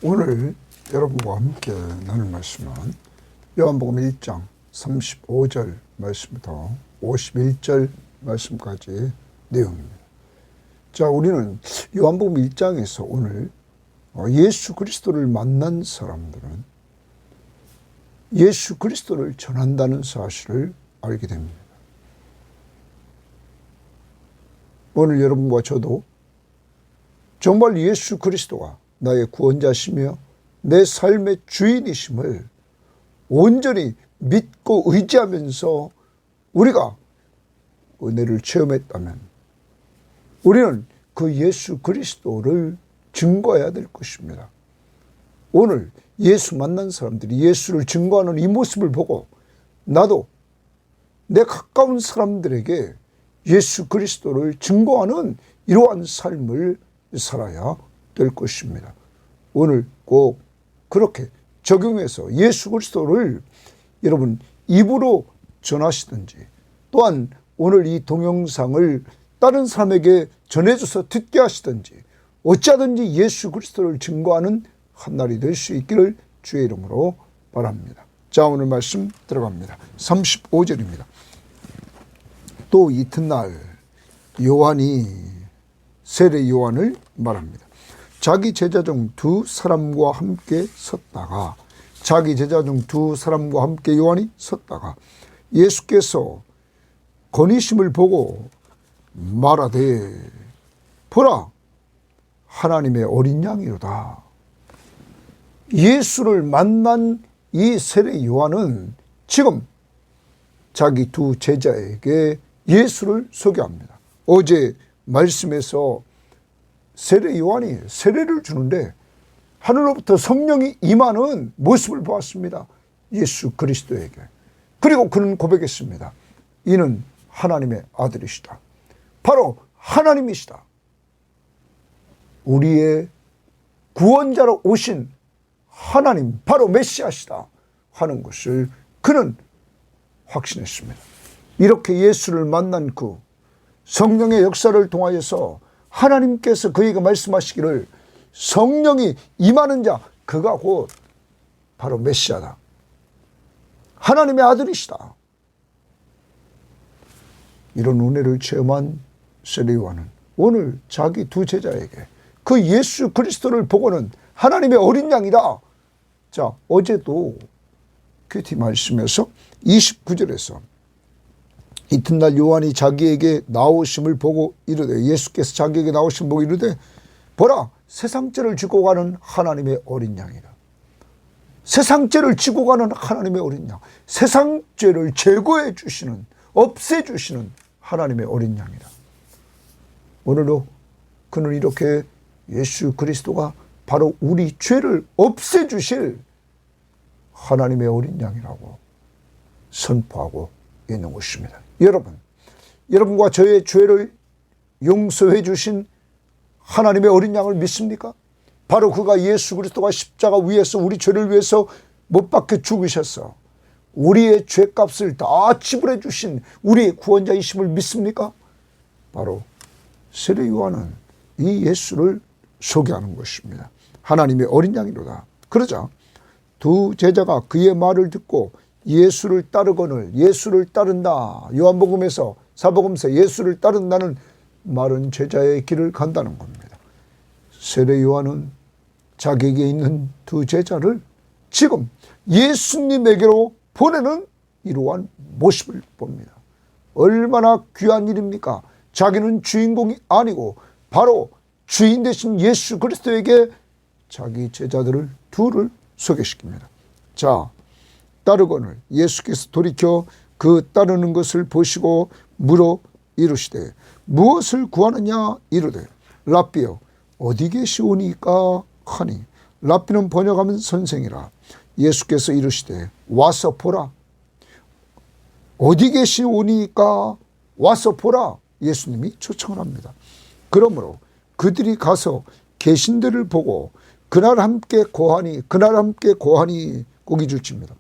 오늘 여러분과 함께 나눌 말씀은 요한복음 1장 35절 말씀부터 51절 말씀까지 내용입니다. 자, 우리는 요한복음 1장에서 오늘 예수 그리스도를 만난 사람들은 예수 그리스도를 전한다는 사실을 알게 됩니다. 오늘 여러분과 저도 정말 예수 그리스도가 나의 구원자시며 내 삶의 주인이심을 온전히 믿고 의지하면서 우리가 은혜를 체험했다면 우리는 그 예수 그리스도를 증거해야 될 것입니다. 오늘 예수 만난 사람들이 예수를 증거하는 이 모습을 보고 나도 내 가까운 사람들에게 예수 그리스도를 증거하는 이러한 삶을 살아야 될 것입니다. 오늘 꼭 그렇게 적용해서 예수 그리스도를 여러분 입으로 전하시든지 또한 오늘 이 동영상을 다른 사람에게 전해줘서 듣게 하시든지 어찌하든지 예수 그리스도를 증거하는 한 날이 될 수 있기를 주의 이름으로 바랍니다. 자, 오늘 말씀 들어갑니다. 35절입니다. 또 이튿날 요한이 세례 요한을 말합니다. 자기 제자 중 두 사람과 함께 섰다가 요한이 섰다가 예수께서 건의심을 보고 말하되 보라 하나님의 어린 양이로다. 예수를 만난 이 세례 요한은 지금 자기 두 제자에게 예수를 소개합니다. 어제 말씀에서 세례 요한이 세례를 주는데 하늘로부터 성령이 임하는 모습을 보았습니다. 예수 그리스도에게. 그리고 그는 고백했습니다. 이는 하나님의 아들이시다. 바로 하나님이시다. 우리의 구원자로 오신 하나님, 바로 메시아시다 하는 것을 그는 확신했습니다. 이렇게 예수를 만난 그 성령의 역사를 통하여서 하나님께서 그에게 말씀하시기를 성령이 임하는 자 그가 곧 바로 메시아다. 하나님의 아들이시다. 이런 은혜를 체험한 세례 요한은 오늘 자기 두 제자에게 그 예수 그리스도를 보고는 하나님의 어린 양이다. 자, 어제도 큐티 말씀에서 29절에서 이튿날 요한이 자기에게 나오심을 보고 이르되 예수께서 자기에게 나오심을 보고 이르되 보라 세상죄를 지고 가는 하나님의 어린 양이다. 세상죄를 지고 가는 하나님의 어린 양, 세상죄를 제거해 주시는, 없애 주시는 하나님의 어린 양이다. 오늘도 그는 이렇게 예수 그리스도가 바로 우리 죄를 없애 주실 하나님의 어린 양이라고 선포하고 있는 것입니다. 여러분과 저의 죄를 용서해 주신 하나님의 어린 양을 믿습니까? 바로 그가 예수 그리스도가 십자가 위에서 우리 죄를 위해서 못 박혀 죽으셔서 우리의 죄값을 다 지불해 주신 우리의 구원자이심을 믿습니까? 바로 세례 요한은 이 예수를 소개하는 것입니다. 하나님의 어린 양이로다. 그러자 두 제자가 그의 말을 듣고 예수를 따르거늘 예수를 따른다. 요한복음에서 사복음서 예수를 따른다는 말은 제자의 길을 간다는 겁니다. 세례 요한은 자기에게 있는 두 제자를 지금 예수님에게로 보내는 이러한 모습을 봅니다. 얼마나 귀한 일입니까? 자기는 주인공이 아니고 바로 주인 되신 예수 그리스도에게 자기 제자들을 둘을 소개시킵니다. 자, 따르거늘 예수께서 돌이켜 그 따르는 것을 보시고 물어 이르시되 무엇을 구하느냐 이르되 랍비여 어디 계시오니까 하니 랍비는 번역하면 선생이라. 예수께서 이르시되 와서 보라. 어디 계시오니까 와서 보라. 예수님이 초청을 합니다. 그러므로 그들이 가서 계신 데를 보고 그날 함께 고하니 고기 줄칩니다.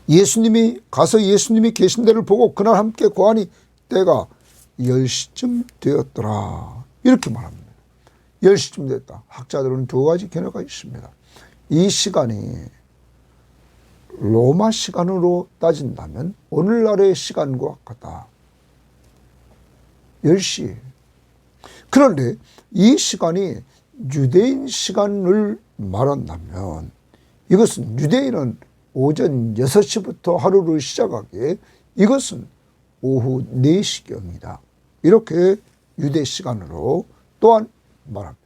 예수님이 계신 데를 보고 그날 함께 고하니 때가 10시쯤 되었더라. 이렇게 말합니다. 10시쯤 됐다. 학자들은 두 가지 견해가 있습니다. 이 시간이 로마 시간으로 따진다면 오늘날의 시간과 같다. 10시. 그런데 이 시간이 유대인 시간을 말한다면 이것은 유대인은 오전 6시부터 하루를 시작하기에 이것은 오후 4시경이다. 이렇게 유대 시간으로 또한 말합니다.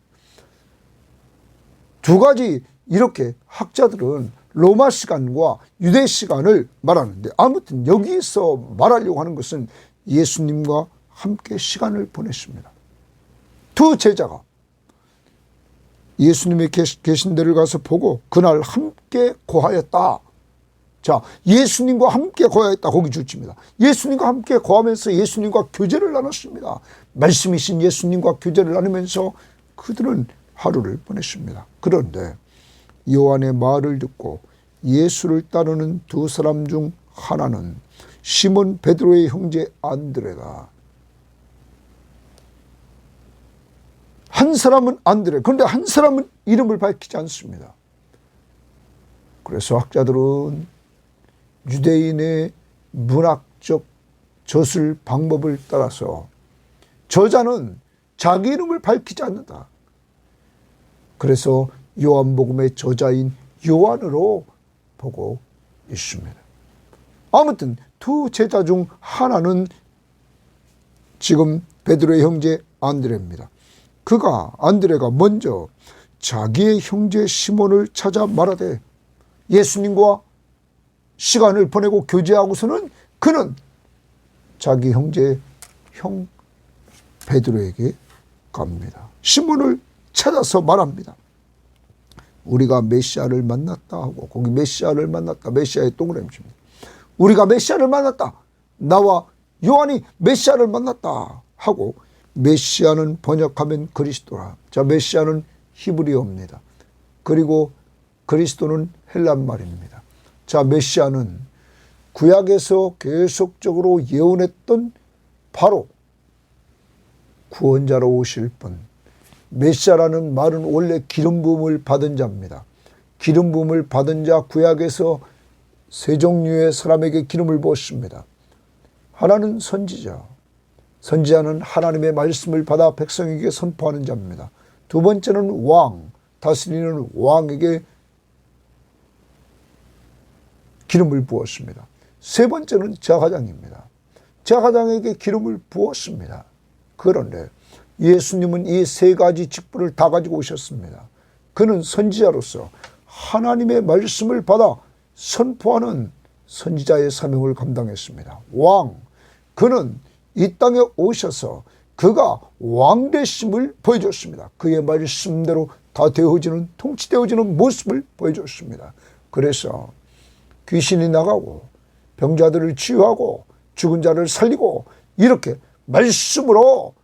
두 가지 이렇게 학자들은 로마 시간과 유대 시간을 말하는데 아무튼 여기서 말하려고 하는 것은 예수님과 함께 시간을 보냈습니다. 두 제자가 예수님이 계신 데를 가서 보고 그날 함께 거하였다. 자, 예수님과 함께 거하였다. 거기 주입니다. 예수님과 함께 거하면서 예수님과 교제를 나눴습니다. 말씀이신 예수님과 교제를 나누면서 그들은 하루를 보냈습니다. 그런데 요한의 말을 듣고 예수를 따르는 두 사람 중 하나는 시몬 베드로의 형제 안드레다. 한 사람은 안드레, 그런데 한 사람은 이름을 밝히지 않습니다. 그래서 학자들은 유대인의 문학적 저술 방법을 따라서 저자는 자기 이름을 밝히지 않는다. 그래서 요한복음의 저자인 요한으로 보고 있습니다. 아무튼 두 제자 중 하나는 지금 베드로의 형제 안드레입니다. 안드레가 먼저 자기의 형제 시몬을 찾아 말하되 예수님과 시간을 보내고 교제하고서는 그는 자기 형제 형 베드로에게 갑니다. 시몬을 찾아서 말합니다. 우리가 메시아를 만났다 하고 거기 메시아를 만났다. 메시아의 동그라미입니다. 우리가 메시아를 만났다. 나와 요한이 메시아를 만났다 하고 메시아는 번역하면 그리스도라. 자, 메시아는 히브리어입니다. 그리고 그리스도는 헬란 말입니다. 자, 메시아는 구약에서 계속적으로 예언했던 바로 구원자로 오실 분. 메시아라는 말은 원래 기름 부음을 받은 자입니다. 기름 부음을 받은 자, 구약에서 세 종류의 사람에게 기름을 부었습니다. 하나는 선지자. 선지자는 하나님의 말씀을 받아 백성에게 선포하는 자입니다. 두 번째는 왕, 다스리는 왕에게 기름을 부었습니다. 세 번째는 제사장입니다. 제사장에게 기름을 부었습니다. 그런데 예수님은 이 세 가지 직분을 다 가지고 오셨습니다. 그는 선지자로서 하나님의 말씀을 받아 선포하는 선지자의 사명을 감당했습니다. 왕, 그는 이 땅에 오셔서 그가 왕되심을 보여줬습니다. 그의 말씀대로 다 되어지는, 통치되어지는 모습을 보여줬습니다. 그래서 귀신이 나가고 병자들을 치유하고 죽은 자를 살리고 이렇게 말씀으로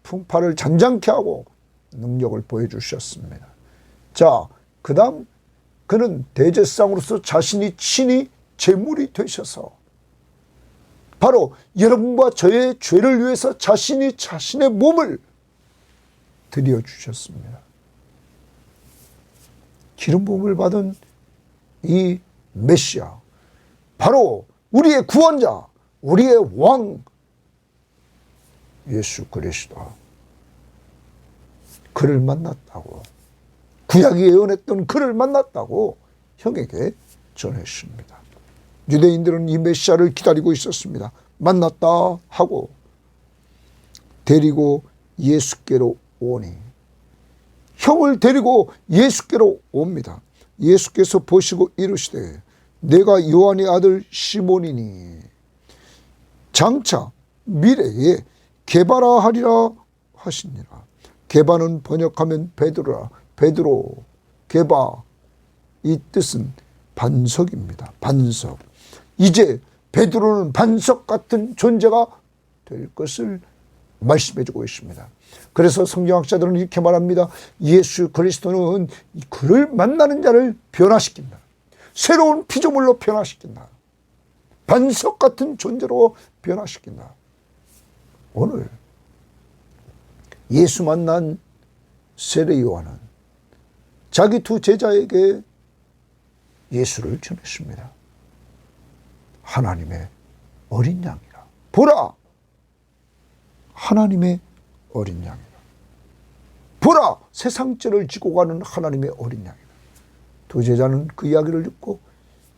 풍파를 잔잔케 하고 능력을 보여주셨습니다. 자, 그 다음 그는 대제사장으로서 자신이 친히 제물이 되셔서 바로 여러분과 저의 죄를 위해서 자신이 자신의 몸을 드려주셨습니다. 기름 부음을 받은 이 메시아, 바로 우리의 구원자, 우리의 왕 예수 그리스도, 그를 만났다고, 구약이 예언했던 그를 만났다고 형에게 전했습니다. 유대인들은 이 메시아를 기다리고 있었습니다. 만났다 하고 데리고 예수께로 오니, 형을 데리고 예수께로 옵니다. 예수께서 보시고 이르시되 내가 요한의 아들 시몬이니 장차 미래에 게바라 하리라 하시니라. 게바는 번역하면 베드로라. 베드로, 게바, 이 뜻은 반석입니다. 반석. 이제 베드로는 반석 같은 존재가 될 것을 말씀해 주고 있습니다. 그래서 성경학자들은 이렇게 말합니다. 예수 그리스도는 그를 만나는 자를 변화시킨다. 새로운 피조물로 변화시킨다. 반석 같은 존재로 변화시킨다. 오늘 예수 만난 세례 요한은 자기 두 제자에게 예수를 전했습니다. 하나님의 어린 양이라. 보라! 하나님의 어린 양이라. 보라! 세상 죄를 지고 가는 하나님의 어린 양이라. 두 제자는 그 이야기를 듣고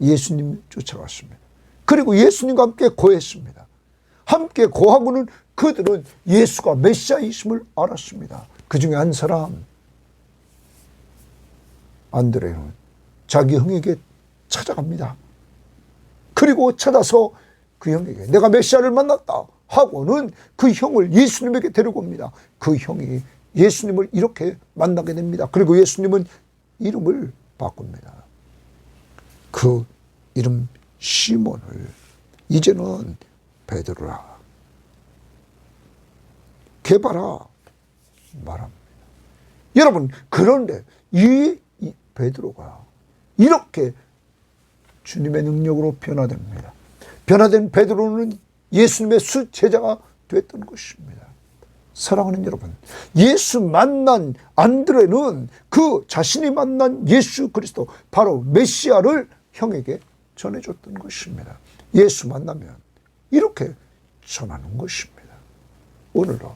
예수님 쫓아갔습니다. 그리고 예수님과 함께 고했습니다. 함께 고하고는 그들은 예수가 메시아이심을 알았습니다. 그 중에 한 사람 안드레는 자기 형에게 찾아갑니다. 그리고 찾아서 그 형에게 내가 메시아를 만났다 하고는 그 형을 예수님에게 데리고 옵니다. 그 형이 예수님을 이렇게 만나게 됩니다. 그리고 예수님은 이름을 바꿉니다. 그 이름 시몬을 이제는 베드로라 개바라 말합니다. 여러분, 그런데 이 베드로가 이렇게 주님의 능력으로 변화됩니다. 변화된 베드로는 예수님의 수제자가 됐던 것입니다. 사랑하는 여러분, 예수 만난 안드레는 그 자신이 만난 예수 그리스도 바로 메시아를 형에게 전해줬던 것입니다. 예수 만나면 이렇게 전하는 것입니다. 오늘도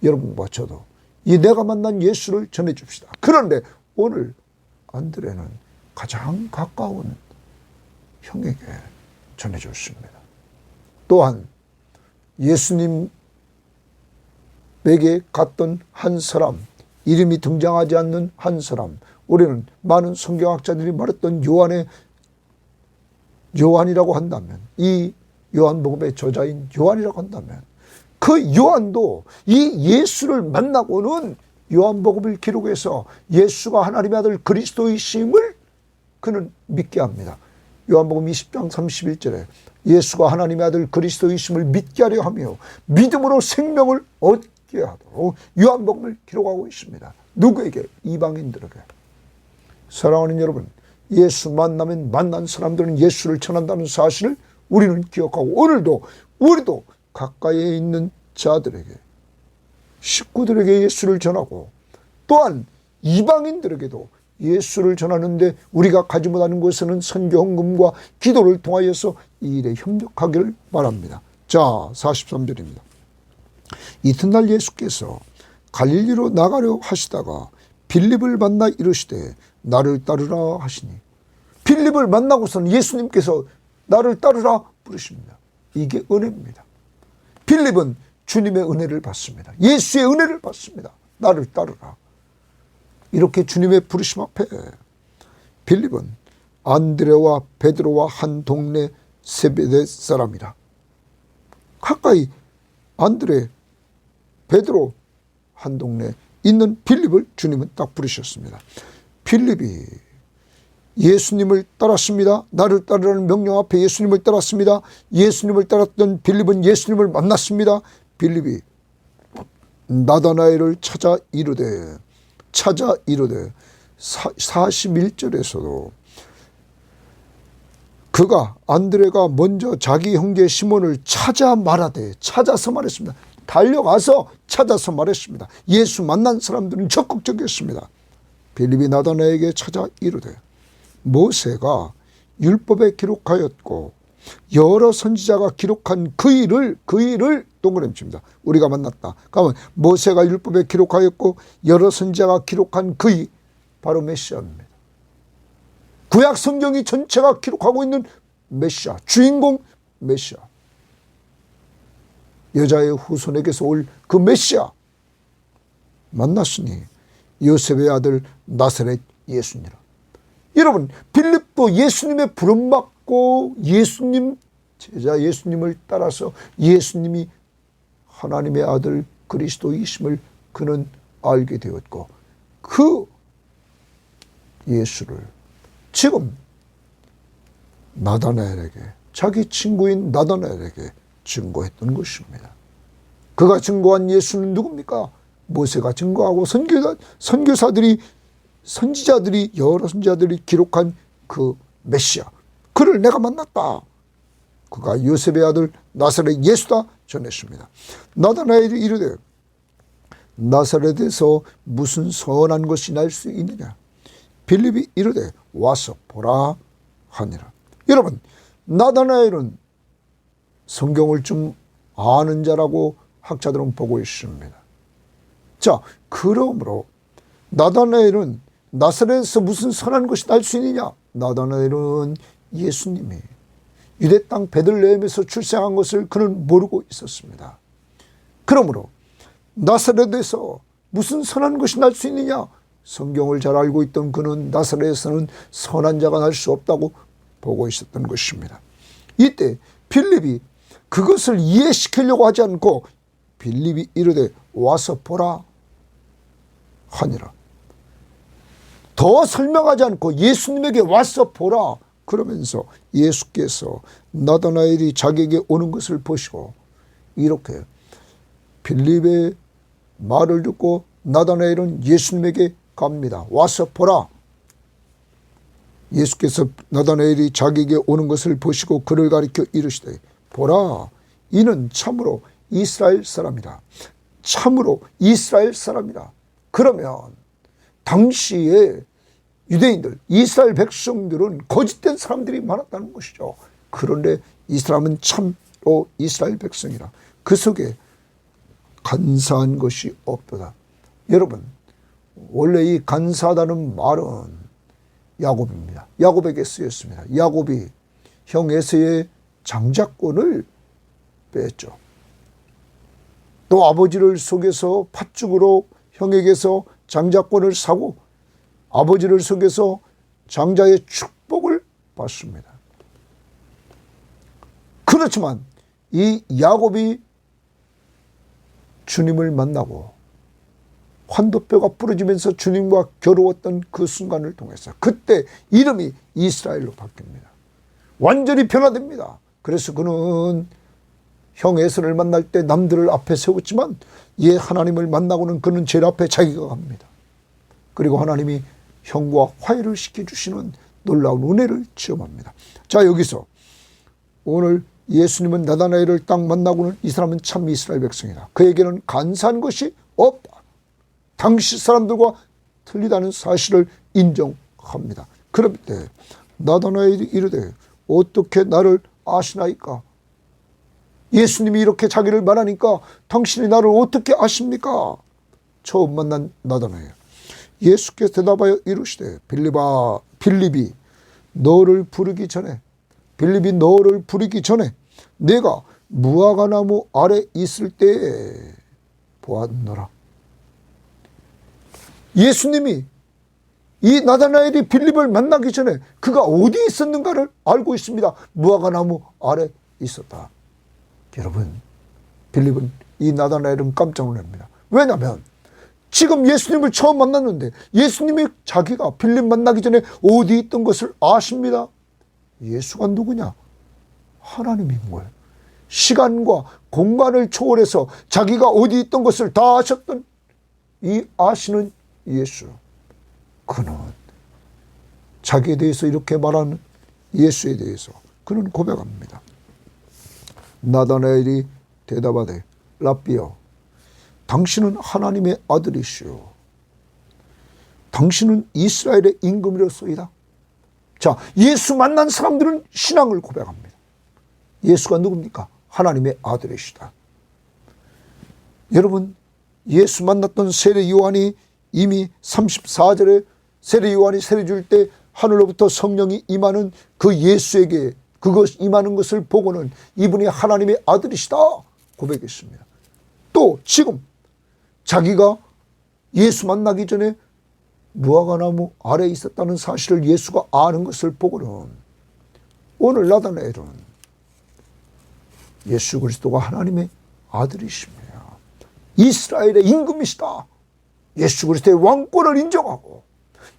여러분과 저도 이 내가 만난 예수를 전해줍시다. 그런데 오늘 안드레는 가장 가까운 형에게 전해줬습니다. 또한 예수님에게 갔던 한 사람, 이름이 등장하지 않는 한 사람, 우리는 많은 성경학자들이 말했던 요한이라고 한다면, 이 요한복음의 저자인 요한이라고 한다면 그 요한도 이 예수를 만나고는 요한복음을 기록해서 예수가 하나님의 아들 그리스도이심을 그는 믿게 합니다. 요한복음 20장 31절에 예수가 하나님의 아들 그리스도이심을 믿게 하려 하며 믿음으로 생명을 얻게 하도록 요한복음을 기록하고 있습니다. 누구에게? 이방인들에게. 사랑하는 여러분, 예수 만나면 만난 사람들은 예수를 전한다는 사실을 우리는 기억하고 오늘도 우리도 가까이에 있는 자들에게, 식구들에게 예수를 전하고 또한 이방인들에게도 예수를 전하는데 우리가 가지 못하는 것은 선교 헌금과 기도를 통하여서 이 일에 협력하기를 바랍니다. 자, 43절입니다. 이튿날 예수께서 갈릴리로 나가려 하시다가 빌립을 만나 이르시되 나를 따르라 하시니, 빌립을 만나고서는 예수님께서 나를 따르라 부르십니다. 이게 은혜입니다. 빌립은 주님의 은혜를 받습니다. 예수의 은혜를 받습니다. 나를 따르라. 이렇게 주님의 부르심 앞에 빌립은 안드레와 베드로와 한 동네 세베대 사람이라. 가까이 안드레, 베드로 한 동네 있는 빌립을 주님은 딱 부르셨습니다. 빌립이 예수님을 따랐습니다. 나를 따르라는 명령 앞에 예수님을 따랐습니다. 예수님을 따랐던 빌립은 예수님을 만났습니다. 빌립이 나다나엘을 찾아 이르되 41절에서도 그가 안드레가 먼저 자기 형제 시몬을 찾아서 말했습니다. 달려가서 찾아서 말했습니다. 예수 만난 사람들은 적극적이었습니다. 빌립이 나다나엘에게 찾아 이르되 모세가 율법에 기록하였고 여러 선지자가 기록한 그 일을 동그라미 칩니다. 우리가 만났다. 그러면 모세가 율법에 기록하였고 여러 선지자가 기록한 그 일, 바로 메시아입니다. 구약 성경이 전체가 기록하고 있는 메시아, 주인공 메시아, 여자의 후손에게서 올 그 메시아 만났으니 요셉의 아들 나사렛 예수니라. 여러분, 빌립도 예수님의 부름받고 예수님 제자 예수님을 따라서 예수님이 하나님의 아들 그리스도이심을 그는 알게 되었고 그 예수를 지금 나다나엘에게, 자기 친구인 나다나엘에게 증거했던 것입니다. 그가 증거한 예수는 누굽니까? 모세가 증거하고 선교사들이, 선지자들이, 여러 선지자들이 기록한 그 메시아, 그를 내가 만났다. 그가 요셉의 아들 나사렛 예수다 전했습니다. 나다나엘이 이르되 나사렛에서 무슨 선한 것이 날 수 있느냐. 빌립이 이르되 와서 보라 하니라. 여러분, 나다나엘은 성경을 좀 아는 자라고 학자들은 보고 있습니다. 자, 그러므로 나다나엘은 나사렛에서 무슨 선한 것이 날 수 있느냐. 나다나엘은 예수님이 유대 땅 베들레헴에서 출생한 것을 그는 모르고 있었습니다. 그러므로 나사렛에서 무슨 선한 것이 날 수 있느냐. 성경을 잘 알고 있던 그는 나사렛에서는 선한 자가 날 수 없다고 보고 있었던 것입니다. 이때 빌립이 그것을 이해시키려고 하지 않고 빌립이 이르되 와서 보라 하니라. 더 설명하지 않고 예수님에게 와서 보라 그러면서 예수께서 나다나엘이 자기에게 오는 것을 보시고 이렇게 빌립의 말을 듣고 나다나엘은 예수님에게 갑니다. 와서 보라. 예수께서 나다나엘이 자기에게 오는 것을 보시고 그를 가리켜 이르시되 보라, 이는 참으로 이스라엘 사람이다. 참으로 이스라엘 사람이다. 그러면 당시에 유대인들, 이스라엘 백성들은 거짓된 사람들이 많았다는 것이죠. 그런데 이 사람은 참으로 이스라엘 백성이라. 그 속에 간사한 것이 없도다. 여러분, 원래 이 간사하다는 말은 야곱입니다. 야곱에게 쓰였습니다. 야곱이 형 에서의 장자권을 뺐죠. 또 아버지를 속여서 팥죽으로 형에게서 장자권을 사고 아버지를 속여서 장자의 축복을 받습니다. 그렇지만 이 야곱이 주님을 만나고 환도뼈가 부러지면서 주님과 겨루었던 그 순간을 통해서 그때 이름이 이스라엘로 바뀝니다. 완전히 변화됩니다. 그래서 그는 형 에서를 만날 때 남들을 앞에 세웠지만 이 하나님을 만나고는 그는 제일 앞에 자기가 갑니다. 그리고 하나님이 형과 화해를 시켜주시는 놀라운 은혜를 체험합니다. 자, 여기서 오늘 예수님은 나다나엘을 딱 만나고는 이 사람은 참 이스라엘 백성이다. 그에게는 간사한 것이 없다. 당시 사람들과 틀리다는 사실을 인정합니다. 그럴 때 나다나엘이 이르되 어떻게 나를 아시나이까? 예수님이 이렇게 자기를 말하니까 당신이 나를 어떻게 아십니까? 처음 만난 나다나엘. 예수께서 대답하여 이르시되 빌립이 너를 부르기 전에 내가 무화과나무 아래 있을 때에 보았노라. 예수님이 이 나다나엘이 빌립을 만나기 전에 그가 어디 있었는가를 알고 있습니다. 무화과나무 아래 있었다. 여러분, 빌립은 이 나다나엘은 깜짝 놀랍니다. 왜냐하면 지금 예수님을 처음 만났는데 예수님이 자기가 빌립 만나기 전에 어디 있던 것을 아십니다. 예수가 누구냐? 하나님인 거예요. 시간과 공간을 초월해서 자기가 어디 있던 것을 다 아셨던 이 아시는 예수. 그는 자기에 대해서 이렇게 말하는 예수에 대해서 그는 고백합니다. 나다나엘이 대답하되 랍비여, 당신은 하나님의 아들이시오. 당신은 이스라엘의 임금이로소이다. 자, 예수 만난 사람들은 신앙을 고백합니다. 예수가 누굽니까? 하나님의 아들이시다. 여러분, 예수 만났던 세례 요한이 이미 34절에 세례 요한이 세례 줄 때 하늘로부터 성령이 임하는 그 예수에게 그것 임하는 것을 보고는 이분이 하나님의 아들이시다 고백했습니다. 또 지금 자기가 예수 만나기 전에 무화과나무 아래에 있었다는 사실을 예수가 아는 것을 보고는 오늘 나다나엘은 예수 그리스도가 하나님의 아들이십니다. 이스라엘의 임금이시다. 예수 그리스도의 왕권을 인정하고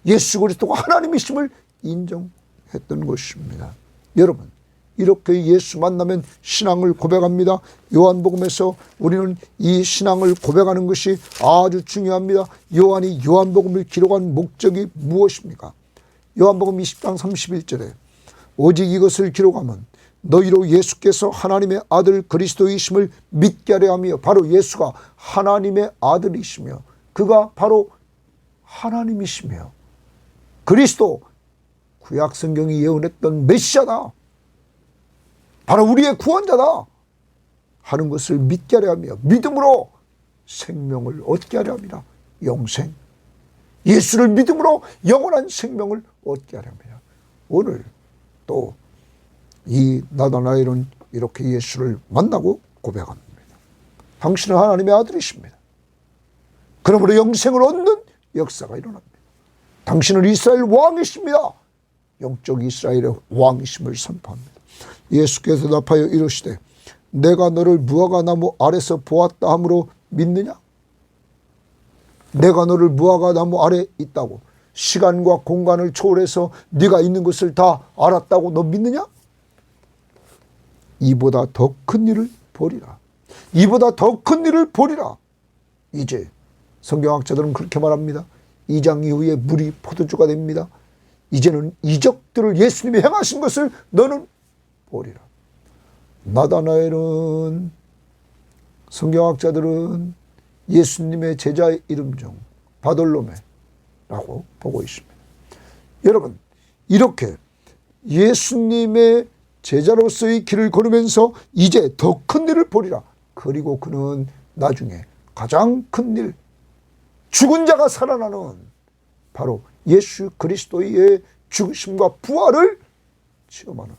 예수 그리스도가 하나님이심을 인정했던 것입니다. 여러분, 이렇게 예수 만나면 신앙을 고백합니다. 요한복음에서 우리는 이 신앙을 고백하는 것이 아주 중요합니다. 요한이 요한복음을 기록한 목적이 무엇입니까? 요한복음 20장 31절에 오직 이것을 기록하면 너희로 예수께서 하나님의 아들 그리스도이심을 믿게 하려 하며, 바로 예수가 하나님의 아들이시며 그가 바로 하나님이시며 그리스도, 구약 성경이 예언했던 메시아다, 바로 우리의 구원자다 하는 것을 믿게 하려 하며, 믿음으로 생명을 얻게 하려 합니다. 영생, 예수를 믿음으로 영원한 생명을 얻게 하려 합니다. 오늘 또 이 나다나엘은 이렇게 예수를 만나고 고백합니다. 당신은 하나님의 아들이십니다. 그러므로 영생을 얻는 역사가 일어납니다. 당신은 이스라엘 왕이십니다. 영적 이스라엘의 왕이심을 선포합니다. 예수께서 대답하여 이르시되 내가 너를 무화과 나무 아래서 보았다 함으로 믿느냐? 내가 너를 무화과 나무 아래 있다고, 시간과 공간을 초월해서 네가 있는 것을 다 알았다고 너 믿느냐? 이보다 더 큰 일을 보리라. 이보다 더 큰 일을 보리라. 이제 성경학자들은 그렇게 말합니다. 2장 이후에 물이 포도주가 됩니다. 이제는 이적들을 예수님이 행하신 것을 너는 보리라. 나다나엘은, 성경학자들은 예수님의 제자의 이름 중 바돌로메라고 보고 있습니다. 여러분, 이렇게 예수님의 제자로서의 길을 걸으면서 이제 더 큰 일을 보리라. 그리고 그는 나중에 가장 큰 일, 죽은 자가 살아나는 바로 예수 그리스도의 죽으심과 부활을 체험하는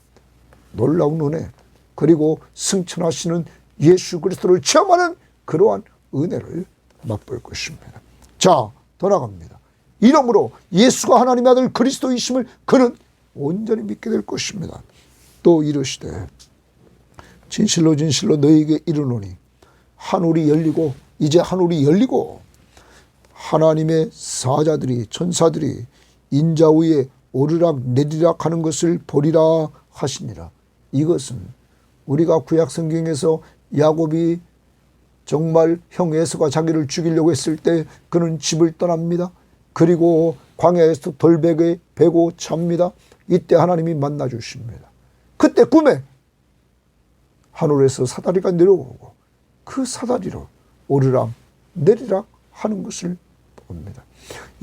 놀라운 은혜, 그리고 승천하시는 예수 그리스도를 체험하는 그러한 은혜를 맛볼 것입니다. 자, 돌아갑니다. 이러므로 예수가 하나님의 아들 그리스도이심을 그는 온전히 믿게 될 것입니다. 또 이르시되 진실로 진실로 너희에게 이르노니 하늘이 열리고, 이제 하늘이 열리고 하나님의 사자들이, 천사들이 인자 위에 오르락 내리락 하는 것을 보리라 하시니라. 이것은 우리가 구약 성경에서 야곱이 정말 형 에서가 자기를 죽이려고 했을 때 그는 집을 떠납니다. 그리고 광야에서 돌베개 베고 잡니다. 이때 하나님이 만나 주십니다. 그때 꿈에 하늘에서 사다리가 내려오고 그 사다리로 오르락 내리락 하는 것을 봅니다.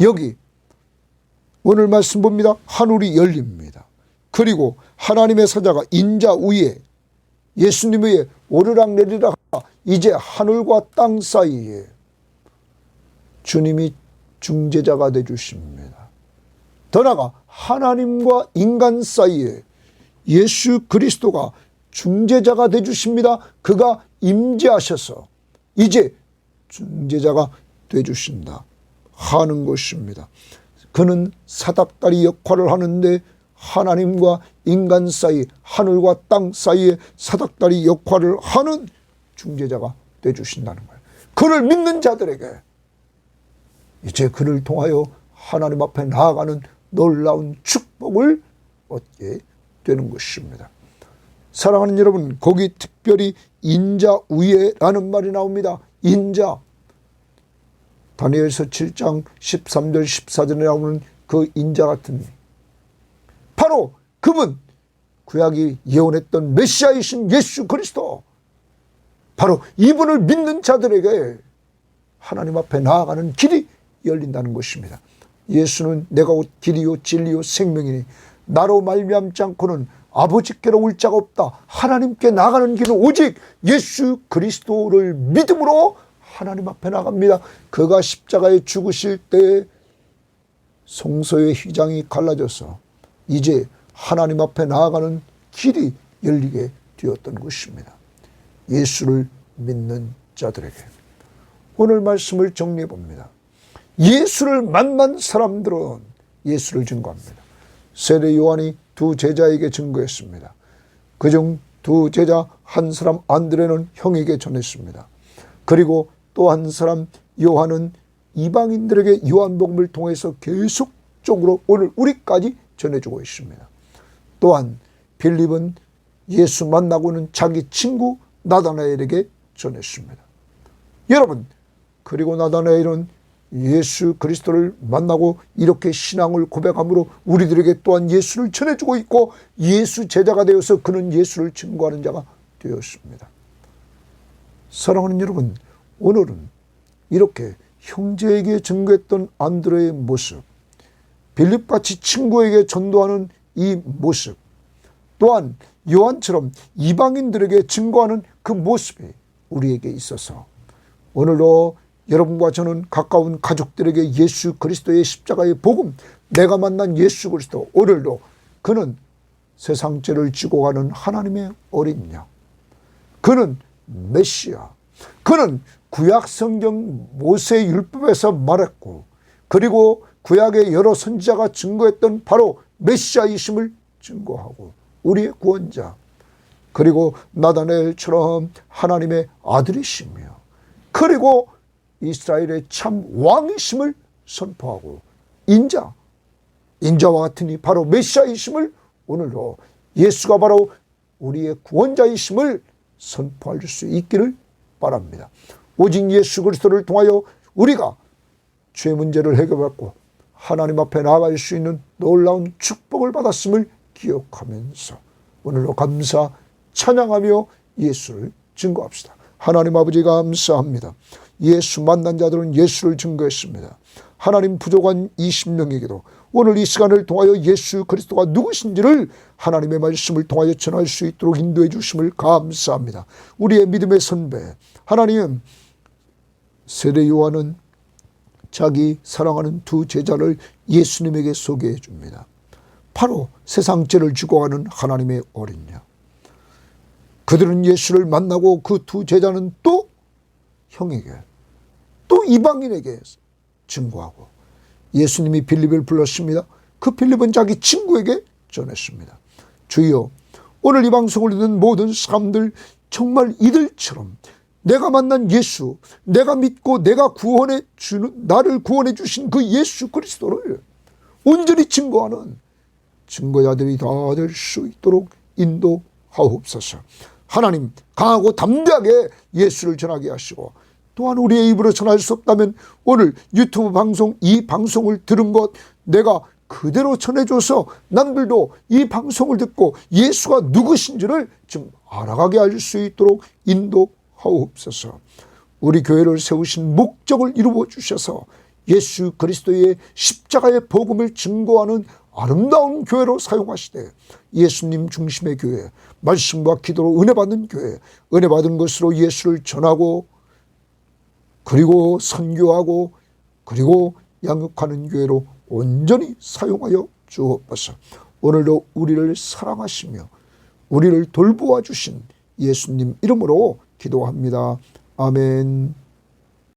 여기 오늘 말씀 봅니다. 하늘이 열립니다. 그리고 하나님의 사자가 인자 위에, 예수님 위에 오르락 내리락 하다. 이제 하늘과 땅 사이에 주님이 중재자가 되주십니다. 더 나아가 하나님과 인간 사이에 예수 그리스도가 중재자가 되주십니다. 그가 임재하셔서 이제 중재자가 되주신다 하는 것입니다. 그는 사닥다리 역할을 하는데 하나님과 인간 사이, 하늘과 땅 사이에 사닥다리 역할을 하는 중재자가 되주신다는 거예요. 그를 믿는 자들에게 이제 그를 통하여 하나님 앞에 나아가는 놀라운 축복을 얻게 되는 것입니다. 사랑하는 여러분, 거기 특별히 인자 위에라는 말이 나옵니다. 인자, 다니엘서 7장 13절 14절에 나오는 그 인자 같은 일, 바로 그분, 구약이 예언했던 메시아이신 예수 그리스도, 바로 이분을 믿는 자들에게 하나님 앞에 나아가는 길이 열린다는 것입니다. 예수는 내가 곧 길이요 진리요 생명이니 나로 말미암지 않고는 아버지께로 올 자가 없다. 하나님께 나가는 길은 오직 예수 그리스도를 믿음으로 하나님 앞에 나갑니다. 그가 십자가에 죽으실 때 성소의 휘장이 갈라져서 이제 하나님 앞에 나아가는 길이 열리게 되었던 것입니다. 예수를 믿는 자들에게. 오늘 말씀을 정리해 봅니다. 예수를 만난 사람들은 예수를 증거합니다. 세례 요한이 두 제자에게 증거했습니다. 그중 두 제자 한 사람 안드레는 형에게 전했습니다. 그리고 또 한 사람 요한은 이방인들에게 요한복음을 통해서 계속적으로 오늘 우리까지 전해주고 있습니다. 또한 빌립은 예수 만나고는 자기 친구 나다나엘에게 전했습니다. 여러분, 그리고 나다나엘은 예수 그리스도를 만나고 이렇게 신앙을 고백함으로 우리들에게 또한 예수를 전해주고 있고 예수 제자가 되어서 그는 예수를 증거하는 자가 되었습니다. 사랑하는 여러분, 오늘은 이렇게 형제에게 증거했던 안드레의 모습, 빌립같이 친구에게 전도하는 이 모습, 또한 요한처럼 이방인들에게 증거하는 그 모습이 우리에게 있어서 오늘도 여러분과 저는 가까운 가족들에게 예수 그리스도의 십자가의 복음, 내가 만난 예수 그리스도, 오늘도 그는 세상 죄를 지고 가는 하나님의 어린 양, 그는 메시아, 그는 구약 성경 모세 율법에서 말했고 그리고 구약의 여러 선지자가 증거했던 바로 메시아이심을 증거하고 우리의 구원자, 그리고 나다넬처럼 하나님의 아들이시며 그리고 이스라엘의 참 왕이심을 선포하고 인자와 같으니 바로 메시아이심을 오늘도 예수가 바로 우리의 구원자이심을 선포할 수 있기를 바랍니다. 오직 예수 그리스도를 통하여 우리가 죄 문제를 해결받고 하나님 앞에 나아갈 수 있는 놀라운 축복을 받았음을 기억하면서 오늘도 감사 찬양하며 예수를 증거합시다. 하나님 아버지 감사합니다. 예수 만난 자들은 예수를 증거했습니다. 하나님 부족한 20명에게도 오늘 이 시간을 통하여 예수 그리스도가 누구신지를 하나님의 말씀을 통하여 전할 수 있도록 인도해 주심을 감사합니다. 우리의 믿음의 선배 하나님, 세례 요한은 자기 사랑하는 두 제자를 예수님에게 소개해 줍니다. 바로 세상 죄를 지고 가는 하나님의 어린 양. 그들은 예수를 만나고 그 두 제자는 또 형에게 또 이방인에게 증거하고 예수님이 빌립을 불렀습니다. 그 빌립은 자기 친구에게 전했습니다. 주여, 오늘 이 방송을 듣는 모든 사람들 정말 이들처럼 내가 만난 예수, 내가 믿고 내가 구원해 주는, 나를 구원해 주신 그 예수 그리스도를 온전히 증거하는 증거자들이 다 될 수 있도록 인도하옵소서. 하나님, 강하고 담대하게 예수를 전하게 하시고 또한 우리의 입으로 전할 수 없다면 오늘 유튜브 방송, 이 방송을 들은 것 내가 그대로 전해줘서 남들도 이 방송을 듣고 예수가 누구신지를 좀 알아가게 할 수 있도록 인도하옵소서. 우리 교회를 세우신 목적을 이루어 주셔서 예수 그리스도의 십자가의 복음을 증거하는 아름다운 교회로 사용하시되 예수님 중심의 교회, 말씀과 기도로 은혜 받는 교회, 은혜 받은 것으로 예수를 전하고 그리고 선교하고 그리고 양육하는 교회로 온전히 사용하여 주옵소서. 오늘도 우리를 사랑하시며 우리를 돌보아 주신 예수님 이름으로 기도합니다. 아멘.